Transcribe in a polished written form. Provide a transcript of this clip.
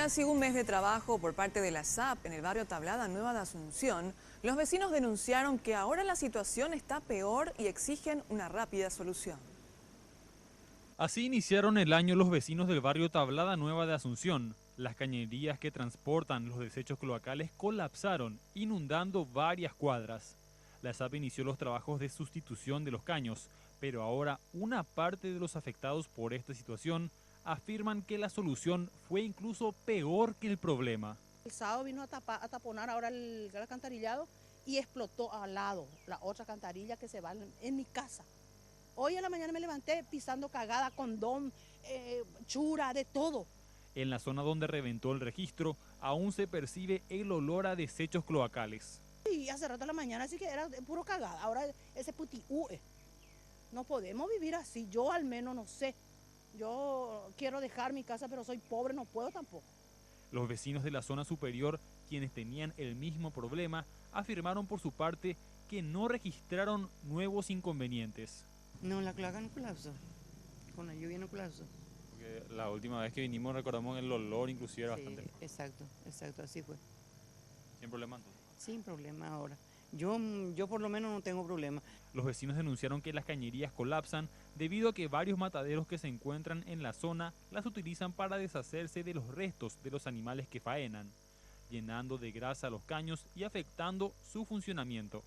Casi un mes de trabajo por parte de la SAP en el barrio Tablada Nueva de Asunción, los vecinos denunciaron que ahora la situación está peor y exigen una rápida solución. Así iniciaron el año los vecinos del barrio Tablada Nueva de Asunción. Las cañerías que transportan los desechos cloacales colapsaron, inundando varias cuadras. La SAP inició los trabajos de sustitución de los caños, pero ahora una parte de los afectados por esta situación afirman que la solución fue incluso peor que el problema. El sábado vino a taponar ahora el alcantarillado y explotó al lado la otra alcantarilla que se va en mi casa. Hoy en la mañana me levanté pisando cagada, condón, chura, de todo. En la zona donde reventó el registro, aún se percibe el olor a desechos cloacales. Y hace rato en la mañana así que era puro cagada, ahora ese putiúe. No podemos vivir así, yo al menos no sé. Yo quiero dejar mi casa, pero soy pobre, no puedo tampoco. Los vecinos de la zona superior, quienes tenían el mismo problema, afirmaron por su parte que no registraron nuevos inconvenientes. No, la cloaca no colapsó. Con la lluvia no colapsó. Porque la última vez que vinimos recordamos el olor inclusive era bastante. Exacto, así fue. ¿Sin problema entonces? Sin problema ahora. Yo por lo menos no tengo problema. Los vecinos denunciaron que las cañerías colapsan debido a que varios mataderos que se encuentran en la zona las utilizan para deshacerse de los restos de los animales que faenan, llenando de grasa los caños y afectando su funcionamiento.